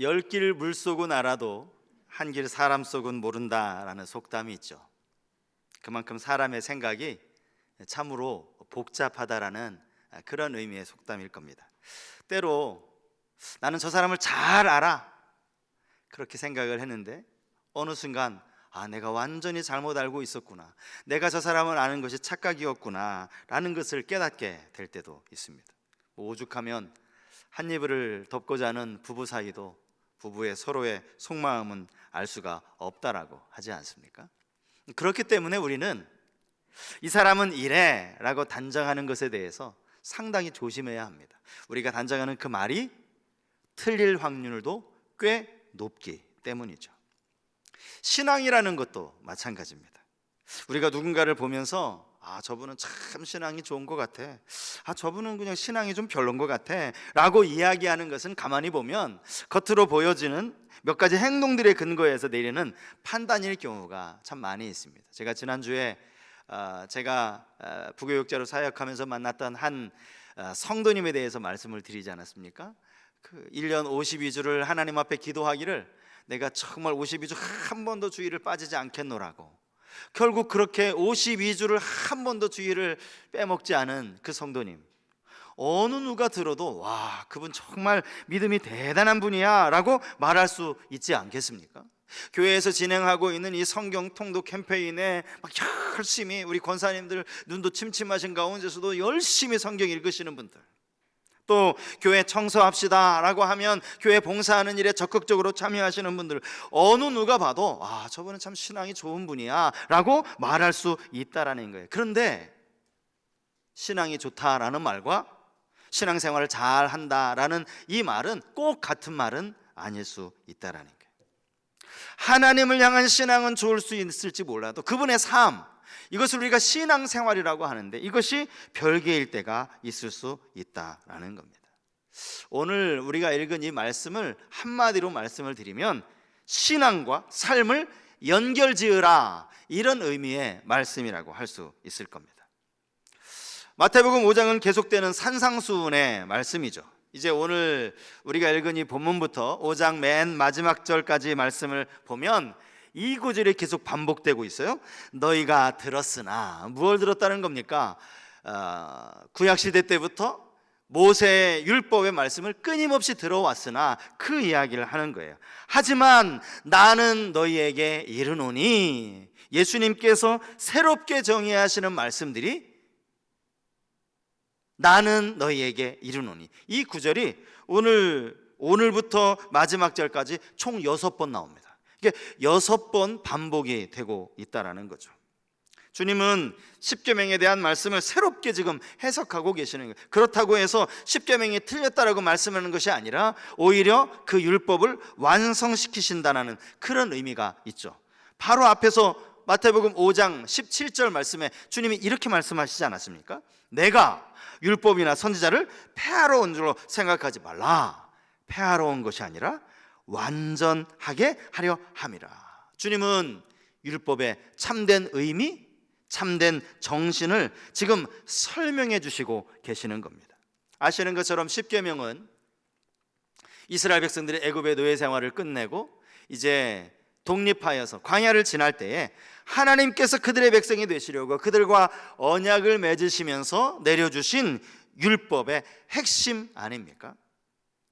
열 길 물속은 알아도 한 길 사람 속은 모른다라는 속담이 있죠. 그만큼 사람의 생각이 참으로 복잡하다라는 그런 의미의 속담일 겁니다. 때로 나는 저 사람을 잘 알아 그렇게 생각을 했는데 어느 순간 내가 완전히 잘못 알고 있었구나, 내가 저 사람을 아는 것이 착각이었구나 라는 것을 깨닫게 될 때도 있습니다. 오죽하면 한 이불을 덮고자 하는 부부 사이도 부부의 서로의 속마음은 알 수가 없다라고 하지 않습니까? 그렇기 때문에 우리는 이 사람은 이래 라고 단정하는 것에 대해서 상당히 조심해야 합니다. 우리가 단정하는 그 말이 틀릴 확률도 꽤 높기 때문이죠. 신앙이라는 것도 마찬가지입니다. 우리가 누군가를 보면서 저분은 참 신앙이 좋은 것 같아, 저분은 그냥 신앙이 좀 별론 것 같아 라고 이야기하는 것은 가만히 보면 겉으로 보여지는 몇 가지 행동들의 근거에서 내리는 판단일 경우가 참 많이 있습니다. 제가 지난주에 제가 부교육자로 사역하면서 만났던 한 성도님에 대해서 말씀을 드리지 않았습니까? 그 1년 52주를 하나님 앞에 기도하기를 내가 정말 52주 한 번도 주일을 빠지지 않겠노라고, 결국 그렇게 52주를 한 번도 주일을 빼먹지 않은 그 성도님, 어느 누가 들어도 와, 그분 정말 믿음이 대단한 분이야 라고 말할 수 있지 않겠습니까? 교회에서 진행하고 있는 이 성경 통독 캠페인에 막 열심히, 우리 권사님들 눈도 침침하신 가운데서도 열심히 성경 읽으시는 분들, 또 교회 청소합시다 라고 하면 교회 봉사하는 일에 적극적으로 참여하시는 분들, 어느 누가 봐도 저분은 참 신앙이 좋은 분이야 라고 말할 수 있다라는 거예요. 그런데 신앙이 좋다라는 말과 신앙생활을 잘 한다라는 이 말은 꼭 같은 말은 아닐 수 있다라는 거예요. 하나님을 향한 신앙은 좋을 수 있을지 몰라도 그분의 삶, 이것을 우리가 신앙생활이라고 하는데 이것이 별개일 때가 있을 수 있다라는 겁니다. 오늘 우리가 읽은 이 말씀을 한마디로 말씀을 드리면 신앙과 삶을 연결지으라, 이런 의미의 말씀이라고 할 수 있을 겁니다. 마태복음 5장은 계속되는 산상수훈의 말씀이죠. 이제 오늘 우리가 읽은 이 본문부터 5장 맨 마지막 절까지 말씀을 보면 이 구절이 계속 반복되고 있어요. 너희가 들었으나, 무엇을 들었다는 겁니까? 구약시대 때부터 모세의 율법의 말씀을 끊임없이 들어왔으나 그 이야기를 하는 거예요. 하지만 나는 너희에게 이르노니, 예수님께서 새롭게 정의하시는 말씀들이 나는 너희에게 이르노니, 이 구절이 오늘부터 마지막 절까지 총 6번 나옵니다. 이게 6번 반복이 되고 있다라는 거죠. 주님은 십계명에 대한 말씀을 새롭게 지금 해석하고 계시는 거예요. 그렇다고 해서 십계명이 틀렸다라고 말씀하는 것이 아니라 오히려 그 율법을 완성시키신다는 그런 의미가 있죠. 바로 앞에서 마태복음 5장 17절 말씀에 주님이 이렇게 말씀하시지 않았습니까? 내가 율법이나 선지자를 폐하러 온 줄로 생각하지 말라. 폐하러 온 것이 아니라 완전하게 하려 함이라. 주님은 율법의 참된 의미, 참된 정신을 지금 설명해 주시고 계시는 겁니다. 아시는 것처럼 십계명은 이스라엘 백성들이 애굽의 노예 생활을 끝내고 이제 독립하여서 광야를 지날 때에 하나님께서 그들의 백성이 되시려고 그들과 언약을 맺으시면서 내려주신 율법의 핵심 아닙니까?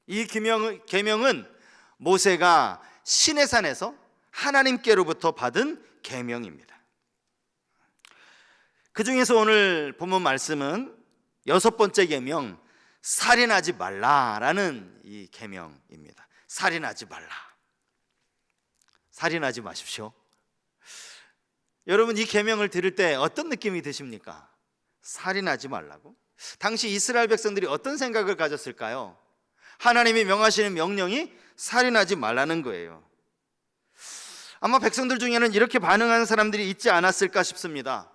이 계명은 모세가 시내산에서 하나님께로부터 받은 계명입니다. 그 중에서 오늘 본문 말씀은 6번째 계명, 살인하지 말라라는 이 계명입니다. 살인하지 말라. 살인하지 마십시오. 여러분, 이 계명을 들을 때 어떤 느낌이 드십니까? 살인하지 말라고? 당시 이스라엘 백성들이 어떤 생각을 가졌을까요? 하나님이 명하시는 명령이 살인하지 말라는 거예요. 아마 백성들 중에는 이렇게 반응하는 사람들이 있지 않았을까 싶습니다.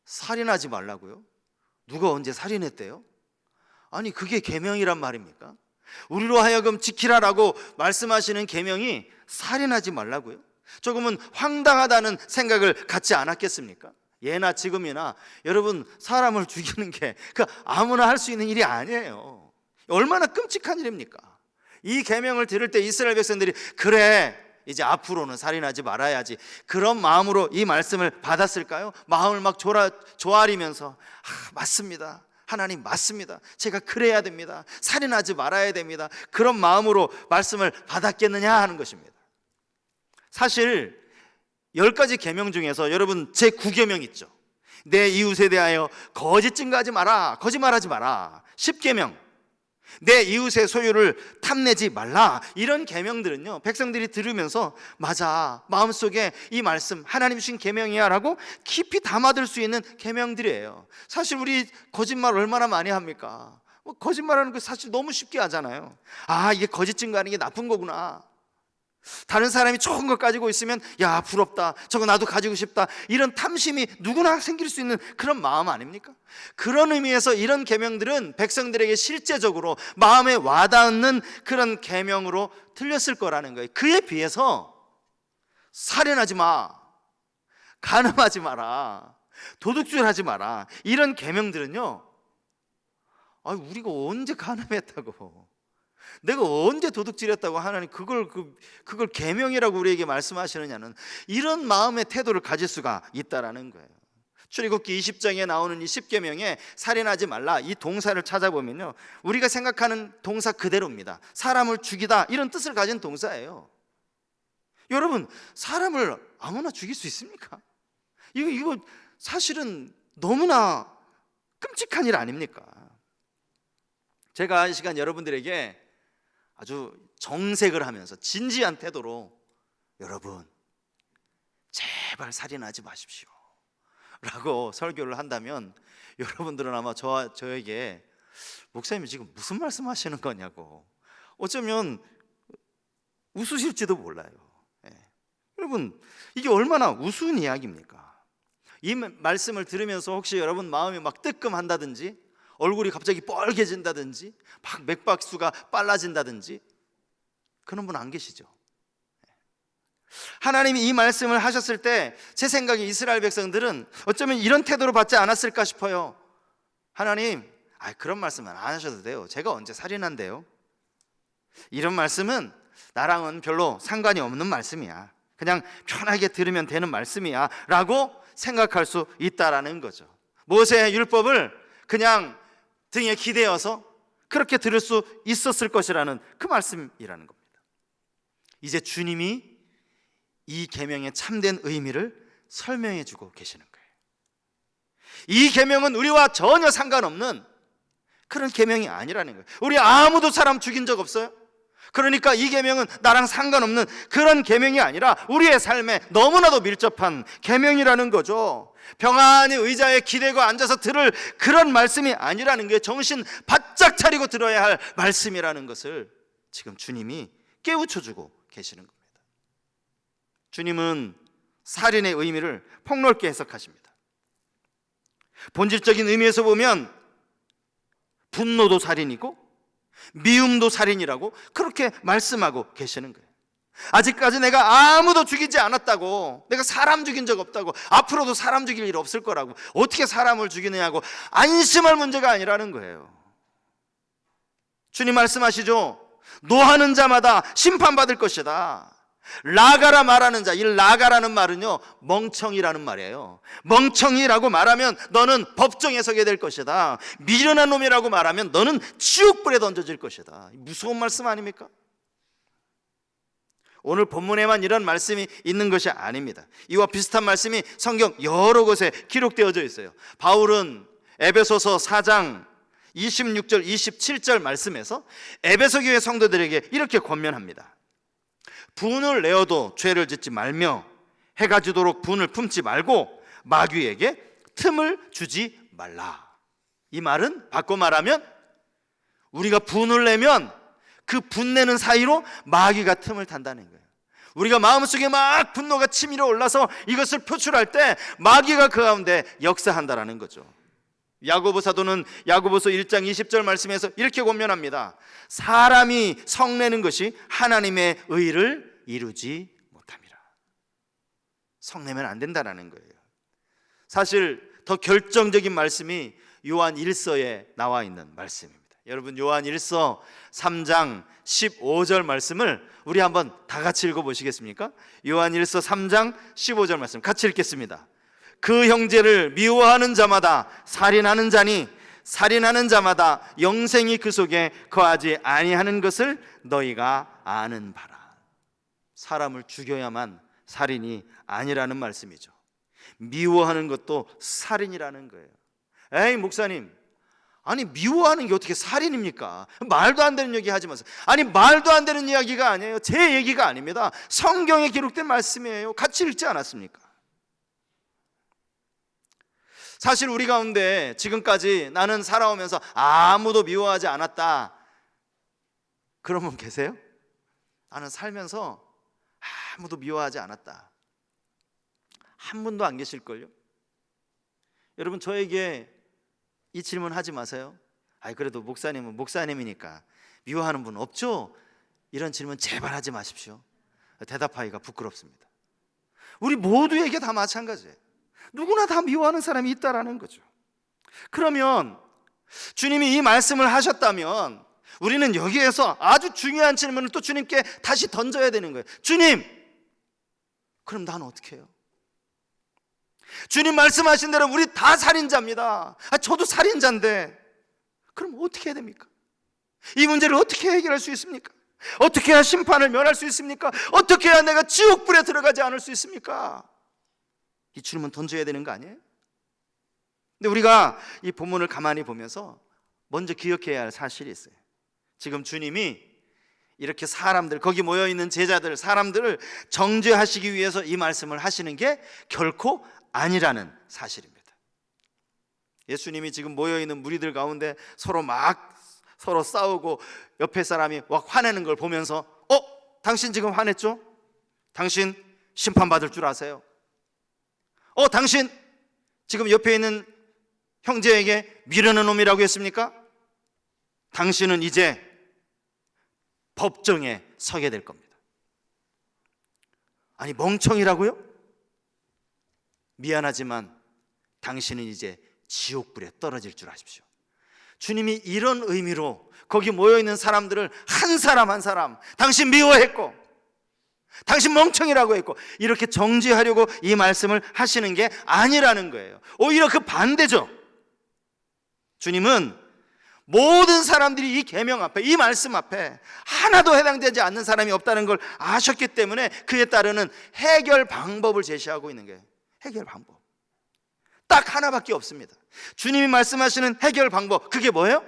살인하지 말라고요? 누가 언제 살인했대요? 아니, 그게 계명이란 말입니까? 우리로 하여금 지키라라고 말씀하시는 계명이 살인하지 말라고요? 조금은 황당하다는 생각을 갖지 않았겠습니까? 예나 지금이나 여러분, 사람을 죽이는 게 아무나 할 수 있는 일이 아니에요. 얼마나 끔찍한 일입니까? 이 계명을 들을 때 이스라엘 백성들이 그래, 이제 앞으로는 살인하지 말아야지, 그런 마음으로 이 말씀을 받았을까요? 마음을 막 조아리면서 맞습니다, 하나님 맞습니다, 제가 그래야 됩니다, 살인하지 말아야 됩니다, 그런 마음으로 말씀을 받았겠느냐 하는 것입니다. 사실 10가지 계명 중에서 여러분 제9계명 있죠. 내 이웃에 대하여 거짓 증거하지 마라, 거짓말하지 마라. 10계명, 내 이웃의 소유를 탐내지 말라. 이런 계명들은요, 백성들이 들으면서 맞아, 마음속에 이 말씀 하나님 주신 계명이야 라고 깊이 담아둘 수 있는 계명들이에요. 사실 우리 거짓말 얼마나 많이 합니까? 거짓말하는 거 사실 너무 쉽게 하잖아요. 이게 거짓 증거하는 게 나쁜 거구나, 다른 사람이 좋은 것 가지고 있으면 야 부럽다, 저거 나도 가지고 싶다, 이런 탐심이 누구나 생길 수 있는 그런 마음 아닙니까? 그런 의미에서 이런 계명들은 백성들에게 실제적으로 마음에 와닿는 그런 계명으로 들렸을 거라는 거예요. 그에 비해서 살인하지 마, 간음하지 마라, 도둑질하지 마라, 이런 계명들은요, 우리가 언제 간음했다고, 내가 언제 도둑질했다고 하나님 그걸 계명이라고 우리에게 말씀하시느냐는 이런 마음의 태도를 가질 수가 있다라는 거예요. 출애굽기 20장에 나오는 이 10계명에 살인하지 말라, 이 동사를 찾아보면요, 우리가 생각하는 동사 그대로입니다. 사람을 죽이다, 이런 뜻을 가진 동사예요. 여러분, 사람을 아무나 죽일 수 있습니까? 이거 사실은 너무나 끔찍한 일 아닙니까? 제가 이 시간 여러분들에게 아주 정색을 하면서 진지한 태도로 여러분 제발 살인하지 마십시오 라고 설교를 한다면 여러분들은 아마 저에게 목사님이 지금 무슨 말씀하시는 거냐고 어쩌면 웃으실지도 몰라요. 여러분, 이게 얼마나 우스운 이야기입니까? 이 말씀을 들으면서 혹시 여러분 마음이 막 뜨끔한다든지, 얼굴이 갑자기 뻘개진다든지, 막 맥박수가 빨라진다든지, 그런 분 안 계시죠? 하나님이 이 말씀을 하셨을 때 제 생각에 이스라엘 백성들은 어쩌면 이런 태도로 받지 않았을까 싶어요. 하나님, 그런 말씀은 안 하셔도 돼요, 제가 언제 살인한대요? 이런 말씀은 나랑은 별로 상관이 없는 말씀이야, 그냥 편하게 들으면 되는 말씀이야 라고 생각할 수 있다라는 거죠. 모세의 율법을 그냥 등에 기대어서 그렇게 들을 수 있었을 것이라는 그 말씀이라는 겁니다. 이제 주님이 이 계명의 참된 의미를 설명해 주고 계시는 거예요. 이 계명은 우리와 전혀 상관없는 그런 계명이 아니라는 거예요. 우리 아무도 사람 죽인 적 없어요. 그러니까 이 계명은 나랑 상관없는 그런 계명이 아니라 우리의 삶에 너무나도 밀접한 계명이라는 거죠. 평안히 의자에 기대고 앉아서 들을 그런 말씀이 아니라는 게 정신 바짝 차리고 들어야 할 말씀이라는 것을 지금 주님이 깨우쳐주고 계시는 겁니다. 주님은 살인의 의미를 폭넓게 해석하십니다. 본질적인 의미에서 보면 분노도 살인이고 미움도 살인이라고 그렇게 말씀하고 계시는 거예요. 아직까지 내가 아무도 죽이지 않았다고, 내가 사람 죽인 적 없다고, 앞으로도 사람 죽일 일 없을 거라고, 어떻게 사람을 죽이느냐고 안심할 문제가 아니라는 거예요. 주님 말씀하시죠. 노하는 자마다 심판받을 것이다. 라가라 말하는 자, 이 라가라는 말은요 멍청이라는 말이에요. 멍청이라고 말하면 너는 법정에 서게 될 것이다. 미련한 놈이라고 말하면 너는 지옥불에 던져질 것이다. 무서운 말씀 아닙니까? 오늘 본문에만 이런 말씀이 있는 것이 아닙니다. 이와 비슷한 말씀이 성경 여러 곳에 기록되어져 있어요. 바울은 에베소서 4장 26절 27절 말씀에서 에베소 교회 성도들에게 이렇게 권면합니다. 분을 내어도 죄를 짓지 말며 해가 지도록 분을 품지 말고 마귀에게 틈을 주지 말라. 이 말은 바꿔 말하면 우리가 분을 내면 그 분내는 사이로 마귀가 틈을 탄다는 거예요. 우리가 마음속에 막 분노가 치밀어 올라서 이것을 표출할 때 마귀가 그 가운데 역사한다라는 거죠. 야고보 사도는 야고보서 1장 20절 말씀에서 이렇게 권면합니다. 사람이 성내는 것이 하나님의 의를 이루지 못함이라. 성내면 안 된다라는 거예요. 사실 더 결정적인 말씀이 요한 1서에 나와 있는 말씀입니다. 여러분 요한 1서 3장 15절 말씀을 우리 한번 다 같이 읽어보시겠습니까? 요한 1서 3장 15절 말씀 같이 읽겠습니다. 그 형제를 미워하는 자마다 살인하는 자니 살인하는 자마다 영생이 그 속에 거하지 아니하는 것을 너희가 아는 바라. 사람을 죽여야만 살인이 아니라는 말씀이죠. 미워하는 것도 살인이라는 거예요. 에이 목사님, 아니 미워하는 게 어떻게 살인입니까? 말도 안 되는 얘기 하지 마세요. 아니 말도 안 되는 이야기가 아니에요. 제 얘기가 아닙니다. 성경에 기록된 말씀이에요. 같이 읽지 않았습니까? 사실 우리 가운데 지금까지 나는 살아오면서 아무도 미워하지 않았다, 그런 분 계세요? 나는 살면서 아무도 미워하지 않았다, 한 분도 안 계실걸요? 여러분 저에게 이 질문 하지 마세요. 아이 그래도 목사님은 목사님이니까 미워하는 분 없죠? 이런 질문 제발 하지 마십시오. 대답하기가 부끄럽습니다. 우리 모두에게 다 마찬가지예요. 누구나 다 미워하는 사람이 있다라는 거죠. 그러면 주님이 이 말씀을 하셨다면 우리는 여기에서 아주 중요한 질문을 또 주님께 다시 던져야 되는 거예요. 주님, 그럼 나는 어떻게 해요? 주님 말씀하신 대로 우리 다 살인자입니다. 저도 살인자인데 그럼 어떻게 해야 됩니까? 이 문제를 어떻게 해결할 수 있습니까? 어떻게 해야 심판을 면할 수 있습니까? 어떻게 해야 내가 지옥불에 들어가지 않을 수 있습니까? 이 질문 던져야 되는 거 아니에요? 근데 우리가 이 본문을 가만히 보면서 먼저 기억해야 할 사실이 있어요. 지금 주님이 이렇게 사람들, 거기 모여있는 제자들, 사람들을 정죄하시기 위해서 이 말씀을 하시는 게 결코 아니라는 사실입니다. 예수님이 지금 모여있는 무리들 가운데 서로 싸우고 옆에 사람이 막 화내는 걸 보면서 당신 지금 화냈죠? 당신 심판받을 줄 아세요? 당신 지금 옆에 있는 형제에게 미르는 놈이라고 했습니까? 당신은 이제 법정에 서게 될 겁니다. 아니 멍청이라고요? 미안하지만 당신은 이제 지옥불에 떨어질 줄 아십시오. 주님이 이런 의미로 거기 모여있는 사람들을 한 사람 한 사람 당신 미워했고 당신 멍청이라고 했고 이렇게 정죄하려고 이 말씀을 하시는 게 아니라는 거예요. 오히려 그 반대죠. 주님은 모든 사람들이 이 계명 앞에, 이 말씀 앞에 하나도 해당되지 않는 사람이 없다는 걸 아셨기 때문에 그에 따르는 해결 방법을 제시하고 있는 거예요. 해결 방법 딱 하나밖에 없습니다. 주님이 말씀하시는 해결 방법, 그게 뭐예요?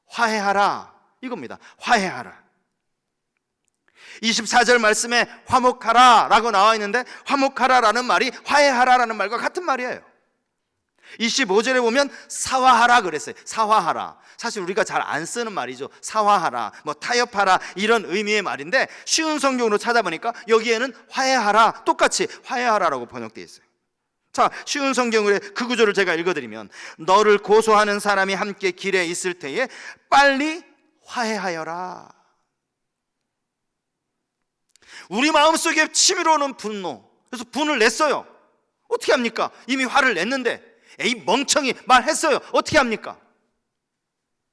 화해하라, 이겁니다. 화해하라. 24절 말씀에 화목하라 라고 나와 있는데 화목하라 라는 말이 화해하라 라는 말과 같은 말이에요. 25절에 보면 사화하라 그랬어요. 사화하라. 사실 우리가 잘 안 쓰는 말이죠. 사화하라, 뭐 타협하라 이런 의미의 말인데 쉬운 성경으로 찾아보니까 여기에는 화해하라, 똑같이 화해하라라고 번역되어 있어요. 자, 쉬운 성경으로 그 구절을 제가 읽어드리면 너를 고소하는 사람이 함께 길에 있을 때에 빨리 화해하여라. 우리 마음속에 치밀어 오는 분노, 그래서 분을 냈어요. 어떻게 합니까? 이미 화를 냈는데 에이 멍청이 말했어요. 어떻게 합니까?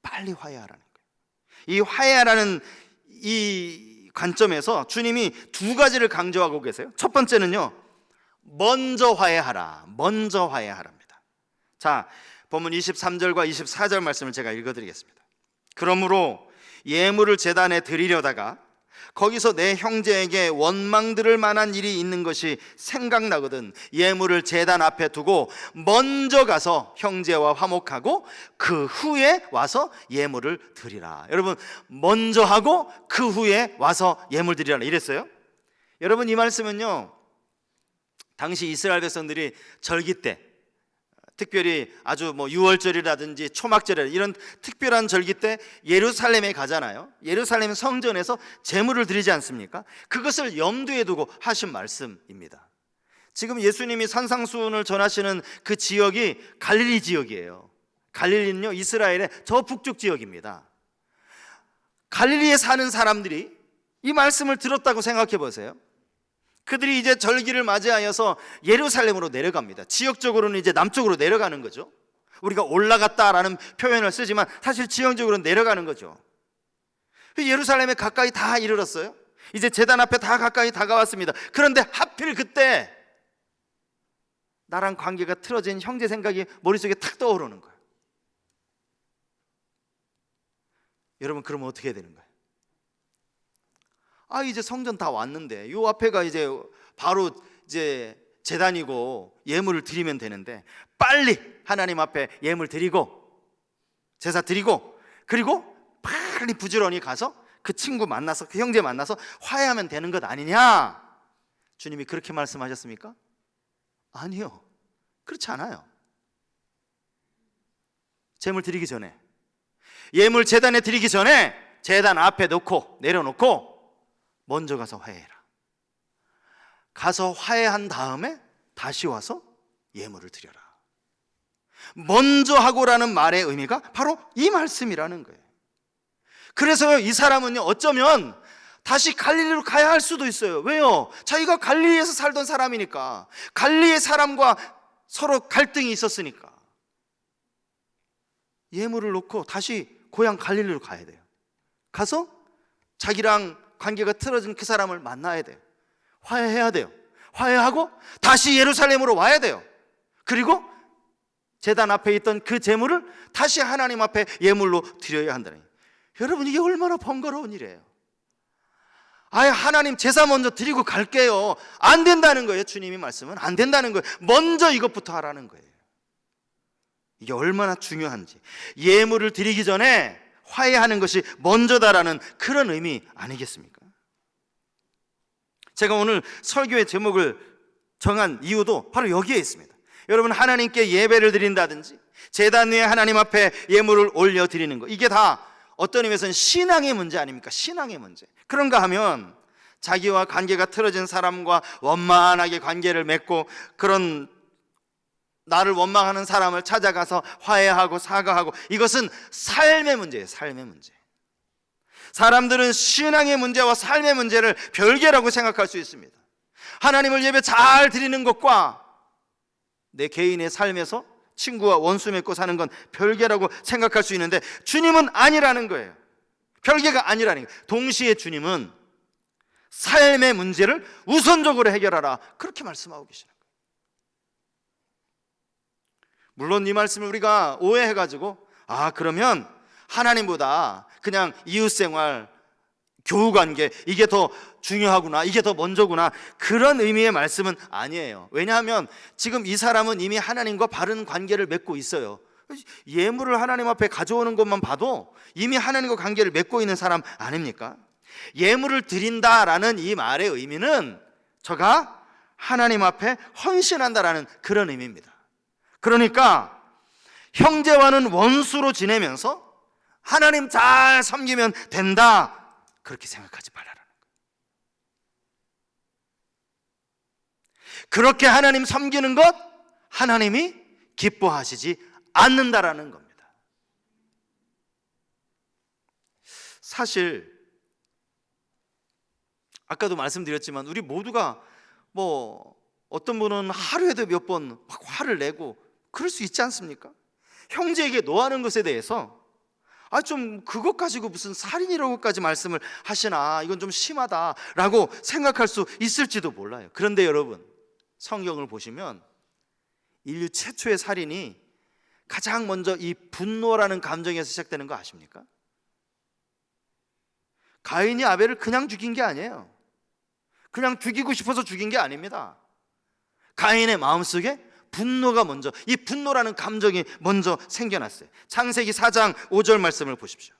빨리 화해하라는 거예요. 이 화해하라는 이 관점에서 주님이 두 가지를 강조하고 계세요. 첫 번째는요, 먼저 화해하라, 먼저 화해하랍니다. 자, 본문 23절과 24절 말씀을 제가 읽어드리겠습니다. 그러므로 예물을 제단에 드리려다가 거기서 내 형제에게 원망 들을 만한 일이 있는 것이 생각나거든 예물을 제단 앞에 두고 먼저 가서 형제와 화목하고 그 후에 와서 예물을 드리라. 여러분, 먼저 하고 그 후에 와서 예물 드리라 이랬어요. 여러분, 이 말씀은요, 당시 이스라엘 백성들이 절기 때, 특별히 아주 뭐 6월절이라든지 초막절 이런 특별한 절기 때 예루살렘에 가잖아요. 예루살렘 성전에서 제물을 드리지 않습니까? 그것을 염두에 두고 하신 말씀입니다. 지금 예수님이 산상수훈을 전하시는 그 지역이 갈릴리 지역이에요. 갈릴리는요, 이스라엘의 저 북쪽 지역입니다. 갈릴리에 사는 사람들이 이 말씀을 들었다고 생각해 보세요. 그들이 이제 절기를 맞이하여서 예루살렘으로 내려갑니다. 지역적으로는 이제 남쪽으로 내려가는 거죠. 우리가 올라갔다라는 표현을 쓰지만 사실 지형적으로 내려가는 거죠. 예루살렘에 가까이 다 이르렀어요. 이제 제단 앞에 다 가까이 다가왔습니다. 그런데 하필 그때 나랑 관계가 틀어진 형제 생각이 머릿속에 탁 떠오르는 거예요. 여러분, 그러면 어떻게 해야 되는 거예요? 이제 성전 다 왔는데 요 앞에가 이제 바로 이제 제단이고 예물을 드리면 되는데 빨리 하나님 앞에 예물 드리고 제사 드리고 그리고 빨리 부지런히 가서 그 친구 만나서 그 형제 만나서 화해하면 되는 것 아니냐? 주님이 그렇게 말씀하셨습니까? 아니요, 그렇지 않아요. 제물 드리기 전에, 예물 제단에 드리기 전에 제단 앞에 놓고 내려놓고 먼저 가서 화해해라. 가서 화해한 다음에 다시 와서 예물을 드려라. 먼저 하고라는 말의 의미가 바로 이 말씀이라는 거예요. 그래서 이 사람은요, 어쩌면 다시 갈릴리로 가야 할 수도 있어요. 왜요? 자기가 갈릴리에서 살던 사람이니까, 갈릴리의 사람과 서로 갈등이 있었으니까 예물을 놓고 다시 고향 갈릴리로 가야 돼요. 가서 자기랑 관계가 틀어진 그 사람을 만나야 돼요. 화해해야 돼요. 화해하고 다시 예루살렘으로 와야 돼요. 그리고 제단 앞에 있던 그 제물을 다시 하나님 앞에 예물로 드려야 한다는 거예요. 여러분, 이게 얼마나 번거로운 일이에요. 하나님 제사 먼저 드리고 갈게요. 안 된다는 거예요. 주님이 말씀은 안 된다는 거예요. 먼저 이것부터 하라는 거예요. 이게 얼마나 중요한지. 예물을 드리기 전에 화해하는 것이 먼저다라는 그런 의미 아니겠습니까? 제가 오늘 설교의 제목을 정한 이유도 바로 여기에 있습니다. 여러분, 하나님께 예배를 드린다든지 제단 위에 하나님 앞에 예물을 올려드리는 것, 이게 다 어떤 의미에서는 신앙의 문제 아닙니까? 신앙의 문제. 그런가 하면 자기와 관계가 틀어진 사람과 원만하게 관계를 맺고 그런 나를 원망하는 사람을 찾아가서 화해하고 사과하고, 이것은 삶의 문제예요. 삶의 문제. 사람들은 신앙의 문제와 삶의 문제를 별개라고 생각할 수 있습니다. 하나님을 예배 잘 드리는 것과 내 개인의 삶에서 친구와 원수 맺고 사는 건 별개라고 생각할 수 있는데, 주님은 아니라는 거예요. 별개가 아니라는 거예요. 동시에 주님은 삶의 문제를 우선적으로 해결하라, 그렇게 말씀하고 계시는 거예요. 물론 이 말씀을 우리가 오해해가지고 그러면 하나님보다 그냥 이웃생활, 교우관계, 이게 더 중요하구나, 이게 더 먼저구나, 그런 의미의 말씀은 아니에요. 왜냐하면 지금 이 사람은 이미 하나님과 바른 관계를 맺고 있어요. 예물을 하나님 앞에 가져오는 것만 봐도 이미 하나님과 관계를 맺고 있는 사람 아닙니까? 예물을 드린다라는 이 말의 의미는 저가 하나님 앞에 헌신한다라는 그런 의미입니다. 그러니까 형제와는 원수로 지내면서 하나님 잘 섬기면 된다, 그렇게 생각하지 말라라는 거예요. 그렇게 하나님 섬기는 것, 하나님이 기뻐하시지 않는다라는 겁니다. 사실 아까도 말씀드렸지만 우리 모두가 어떤 분은 하루에도 몇 번 막 화를 내고 그럴 수 있지 않습니까? 형제에게 노하는 것에 대해서 좀 그것 가지고 무슨 살인이라고까지 말씀을 하시나, 이건 좀 심하다라고 생각할 수 있을지도 몰라요. 그런데 여러분, 성경을 보시면 인류 최초의 살인이 가장 먼저 이 분노라는 감정에서 시작되는 거 아십니까? 가인이 아벨을 그냥 죽인 게 아니에요. 그냥 죽이고 싶어서 죽인 게 아닙니다. 가인의 마음속에 분노가 먼저, 이 분노라는 감정이 먼저 생겨났어요. 창세기 4장 5절 말씀을 보십시오.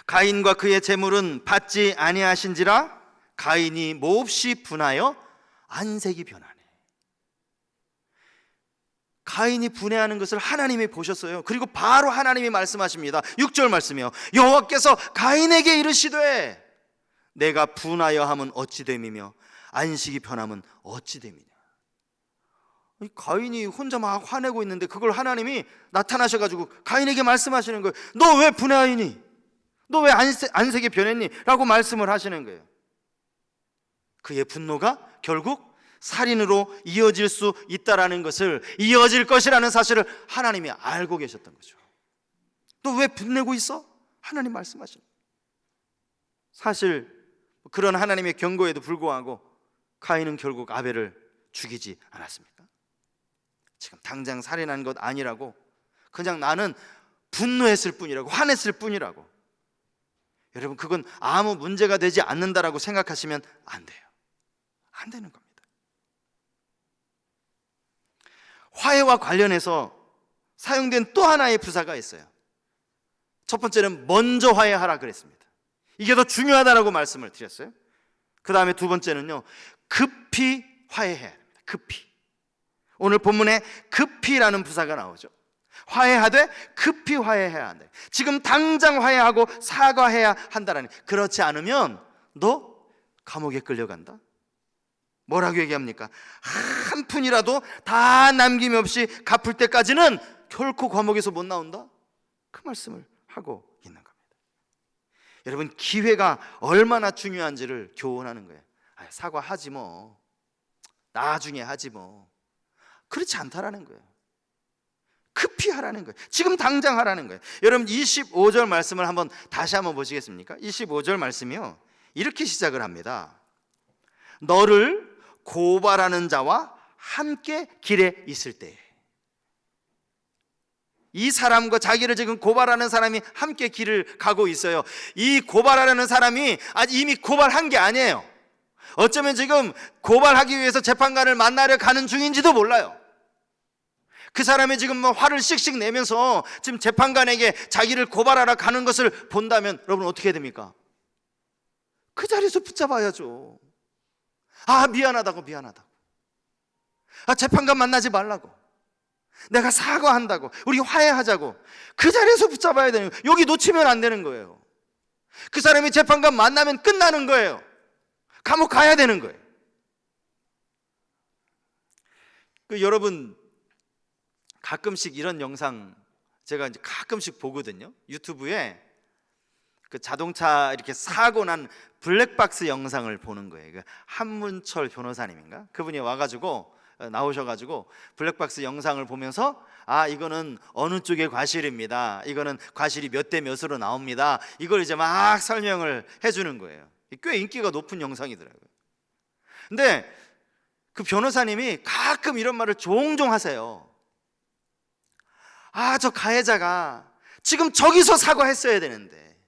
가인과 그의 재물은 받지 아니하신지라 가인이 몹시 분하여 안색이 변하네. 가인이 분해하는 것을 하나님이 보셨어요. 그리고 바로 하나님이 말씀하십니다. 6절 말씀이요. 여호와께서 가인에게 이르시되 내가 분하여 함은 어찌 됨이며 안식이 변함은 어찌 됨이냐. 가인이 혼자 막 화내고 있는데 그걸 하나님이 나타나셔가지고 가인에게 말씀하시는 거예요. 너 왜 분해하니? 너 왜 안색이 변했니? 라고 말씀을 하시는 거예요. 그의 분노가 결국 살인으로 이어질 수 있다라는 것을, 이어질 것이라는 사실을 하나님이 알고 계셨던 거죠. 너 왜 분내고 있어? 하나님 말씀하시는. 사실 그런 하나님의 경고에도 불구하고 가인은 결국 아벨을 죽이지 않았습니까? 지금 당장 살인한 것 아니라고, 그냥 나는 분노했을 뿐이라고, 화냈을 뿐이라고. 여러분, 그건 아무 문제가 되지 않는다라고 생각하시면 안 돼요. 안 되는 겁니다. 화해와 관련해서 사용된 또 하나의 부사가 있어요. 첫 번째는 먼저 화해하라 그랬습니다. 이게 더 중요하다라고 말씀을 드렸어요. 그 다음에 두 번째는요, 급히 화해해야 합니다. 급히. 오늘 본문에 급히라는 부사가 나오죠. 화해하되 급히 화해해야 한다. 지금 당장 화해하고 사과해야 한다라는. 그렇지 않으면 너 감옥에 끌려간다. 뭐라고 얘기합니까? 한 푼이라도 다 남김없이 갚을 때까지는 결코 감옥에서 못 나온다. 그 말씀을 하고 있는 겁니다. 여러분, 기회가 얼마나 중요한지를 교훈하는 거예요. 사과하지 뭐, 나중에 하지 뭐. 그렇지 않다라는 거예요. 급히 하라는 거예요. 지금 당장 하라는 거예요. 여러분, 25절 말씀을 다시 한번 보시겠습니까? 25절 말씀이요, 이렇게 시작을 합니다. 너를 고발하는 자와 함께 길에 있을 때. 이 사람과 자기를 지금 고발하는 사람이 함께 길을 가고 있어요. 이 고발하려는 사람이 이미 고발한 게 아니에요. 어쩌면 지금 고발하기 위해서 재판관을 만나려 가는 중인지도 몰라요. 그 사람이 지금 화를 씩씩 내면서 지금 재판관에게 자기를 고발하러 가는 것을 본다면 여러분 어떻게 됩니까? 그 자리에서 붙잡아야죠. 미안하다고. 재판관 만나지 말라고. 내가 사과한다고. 우리 화해하자고. 그 자리에서 붙잡아야 되는 거예요. 여기 놓치면 안 되는 거예요. 그 사람이 재판관 만나면 끝나는 거예요. 감옥 가야 되는 거예요. 여러분, 가끔씩 이런 영상 제가 이제 가끔씩 보거든요. 유튜브에 그 자동차 이렇게 사고 난 블랙박스 영상을 보는 거예요. 한문철 변호사님인가? 그분이 나오셔가지고 블랙박스 영상을 보면서 이거는 어느 쪽의 과실입니다. 이거는 과실이 몇 대 몇으로 나옵니다. 이걸 이제 막 설명을 해주는 거예요. 꽤 인기가 높은 영상이더라고요. 근데 그 변호사님이 가끔 이런 말을 종종 하세요. 저 가해자가 지금 저기서 사과했어야 되는데,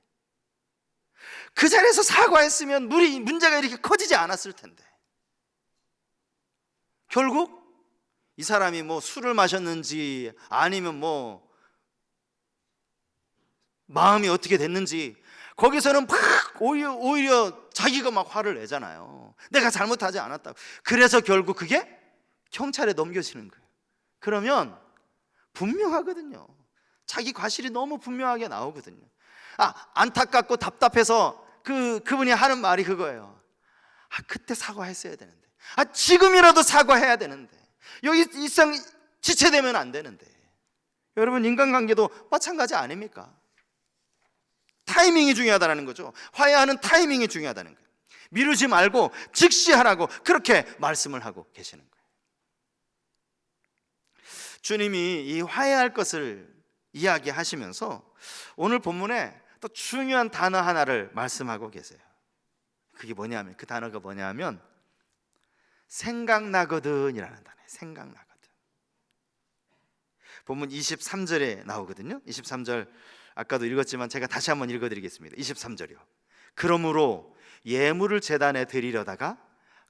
그 자리에서 사과했으면 문제가 이렇게 커지지 않았을 텐데. 결국 이 사람이 술을 마셨는지 아니면 마음이 어떻게 됐는지 거기서는 막 오히려 자기가 막 화를 내잖아요. 내가 잘못하지 않았다고. 그래서 결국 그게 경찰에 넘겨지는 거예요. 그러면 분명하거든요. 자기 과실이 너무 분명하게 나오거든요. 안타깝고 답답해서 그분이 하는 말이 그거예요. 그때 사과했어야 되는데, 지금이라도 사과해야 되는데, 여기 일상 지체되면 안 되는데. 여러분, 인간관계도 마찬가지 아닙니까? 타이밍이 중요하다는 거죠. 화해하는 타이밍이 중요하다는 거예요. 미루지 말고 즉시 하라고 그렇게 말씀을 하고 계시는 거예요. 주님이 이 화해할 것을 이야기하시면서 오늘 본문에 또 중요한 단어 하나를 말씀하고 계세요. 그 단어가 뭐냐면 생각나거든 이라는 단어예요. 생각나거든. 본문 23절에 나오거든요. 23절 아까도 읽었지만 제가 다시 한번 읽어드리겠습니다. 23절이요. 그러므로 예물을 제단에 드리려다가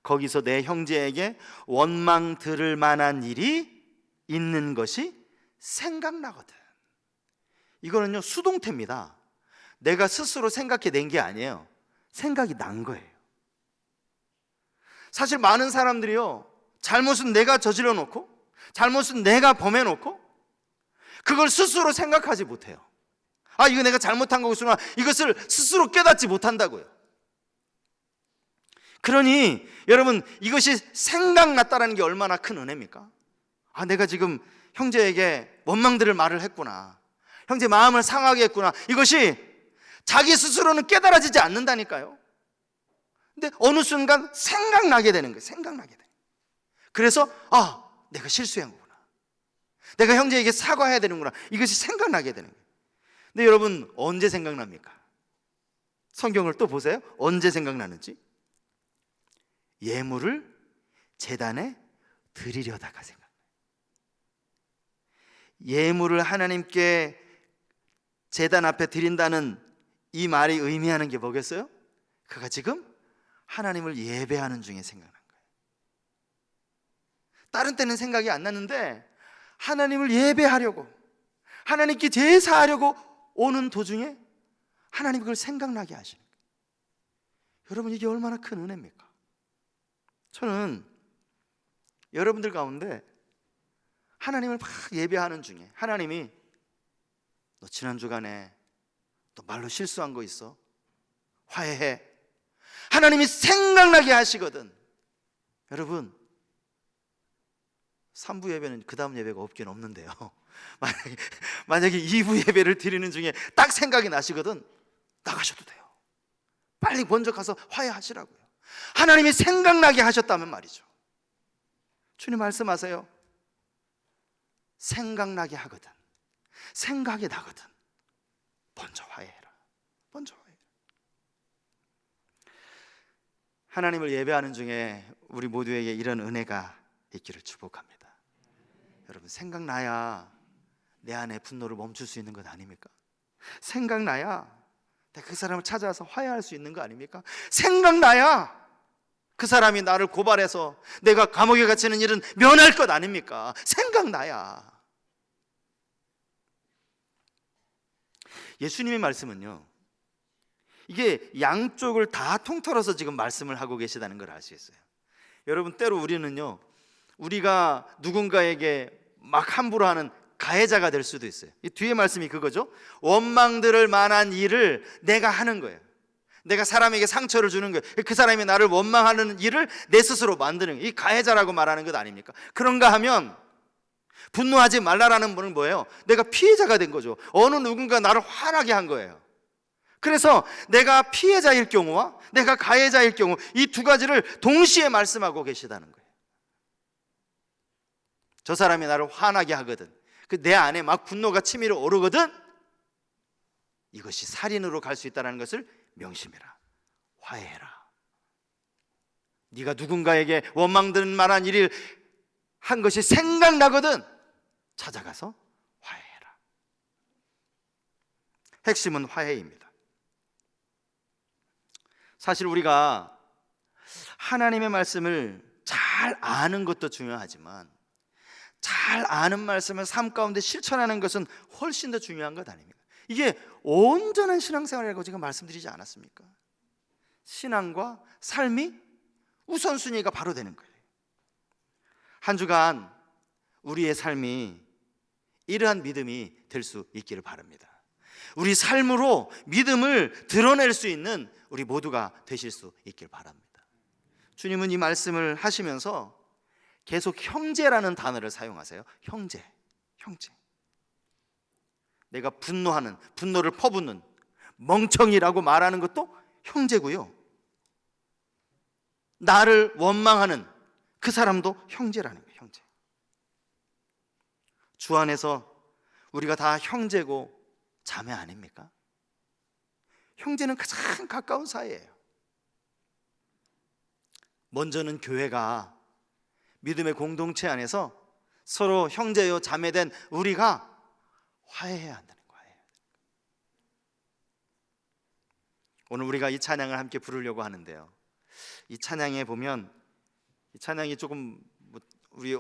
거기서 내 형제에게 원망 들을 만한 일이 있는 것이 생각나거든. 이거는요, 수동태입니다. 내가 스스로 생각해낸 게 아니에요. 생각이 난 거예요. 사실 많은 사람들이요, 잘못은 내가 저질러 놓고, 잘못은 내가 범해 놓고, 그걸 스스로 생각하지 못해요. 이거 내가 잘못한 거구나, 이것을 스스로 깨닫지 못한다고요. 그러니 여러분, 이것이 생각났다는 게 얼마나 큰 은혜입니까? 내가 지금 형제에게 원망들을 말을 했구나, 형제 마음을 상하게 했구나. 이것이 자기 스스로는 깨달아지지 않는다니까요. 근데 어느 순간 생각나게 되는 거예요. 생각나게 돼. 그래서 내가 실수한 거구나, 내가 형제에게 사과해야 되는구나, 이것이 생각나게 되는 거예요. 근데 여러분, 언제 생각납니까? 성경을 또 보세요. 언제 생각나는지. 예물을 제단에 드리려다가 생각나요. 예물을 하나님께 제단 앞에 드린다는 이 말이 의미하는 게 뭐겠어요? 그가 지금 하나님을 예배하는 중에 생각난 거예요. 다른 때는 생각이 안 났는데 하나님을 예배하려고, 하나님께 제사하려고 오는 도중에 하나님 그걸 생각나게 하시는 거예요. 여러분, 이게 얼마나 큰 은혜입니까? 저는 여러분들 가운데 하나님을 막 예배하는 중에 하나님이 너 지난 주간에 너 말로 실수한 거 있어? 화해해. 하나님이 생각나게 하시거든. 여러분, 3부 예배는 그 다음 예배가 없긴 없는데요, 만약에 2부 예배를 드리는 중에 딱 생각이 나시거든, 나가셔도 돼요. 빨리 먼저 가서 화해하시라고요. 하나님이 생각나게 하셨다면 말이죠. 주님 말씀하세요. 생각나게 하거든, 생각이 나거든, 먼저 화해해라. 먼저 화해해라. 하나님을 예배하는 중에 우리 모두에게 이런 은혜가 있기를 축복합니다. 여러분, 생각나야 내 안에 분노를 멈출 수 있는 것 아닙니까? 생각나야 내가 그 사람을 찾아서 화해할 수 있는 거 아닙니까? 생각나야 그 사람이 나를 고발해서 내가 감옥에 갇히는 일은 면할 것 아닙니까? 생각나야. 예수님의 말씀은요, 이게 양쪽을 다 통틀어서 지금 말씀을 하고 계시다는 걸 알 수 있어요. 여러분, 때로 우리는요, 우리가 누군가에게 막 함부로 하는 가해자가 될 수도 있어요. 이 뒤에 말씀이 그거죠. 원망들을 만한 일을 내가 하는 거예요. 내가 사람에게 상처를 주는 거예요. 그 사람이 나를 원망하는 일을 내 스스로 만드는 거예요. 이 가해자라고 말하는 것 아닙니까? 그런가 하면 분노하지 말라라는 분은 뭐예요? 내가 피해자가 된 거죠. 어느 누군가 나를 화나게 한 거예요. 그래서 내가 피해자일 경우와 내가 가해자일 경우, 이 두 가지를 동시에 말씀하고 계시다는 거예요. 저 사람이 나를 화나게 하거든, 내 안에 막 분노가 치밀어 오르거든, 이것이 살인으로 갈 수 있다는 것을 명심해라. 화해해라. 네가 누군가에게 원망되는 만한 일을 한 것이 생각나거든, 찾아가서 화해해라. 핵심은 화해입니다. 사실 우리가 하나님의 말씀을 잘 아는 것도 중요하지만 잘 아는 말씀을 삶 가운데 실천하는 것은 훨씬 더 중요한 것 아닙니까? 이게 온전한 신앙생활이라고 제가 말씀드리지 않았습니까? 신앙과 삶이 우선순위가 바로 되는 거예요. 한 주간 우리의 삶이 이러한 믿음이 될 수 있기를 바랍니다. 우리 삶으로 믿음을 드러낼 수 있는 우리 모두가 되실 수 있길 바랍니다. 주님은 이 말씀을 하시면서 계속 형제라는 단어를 사용하세요. 형제. 내가 분노를 퍼붓는 멍청이라고 말하는 것도 형제고요, 나를 원망하는 그 사람도 형제라는 거예요. 형제. 주 안에서 우리가 다 형제고 자매 아닙니까? 형제는 가장 가까운 사이예요. 먼저는 교회가 믿음의 공동체 안에서 서로 형제요 자매된 우리가 화해해야 한다는 거예요. 오늘 우리가 이 찬양을 함께 부르려고 하는데요, 이 찬양에 보면, 이 찬양이 조금 우리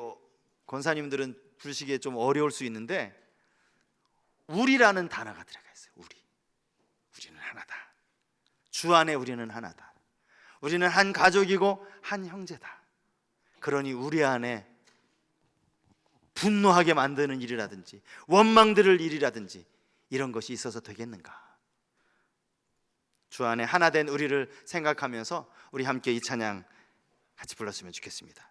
권사님들은 부르시기에 좀 어려울 수 있는데, 우리라는 단어가 들어가 있어요. 우리는 하나다. 주 안에 우리는 하나다. 우리는 한 가족이고 한 형제다. 그러니 우리 안에 분노하게 만드는 일이라든지 원망 들을 일이라든지 이런 것이 있어서 되겠는가? 주 안에 하나 된 우리를 생각하면서 우리 함께 이 찬양 같이 불렀으면 좋겠습니다.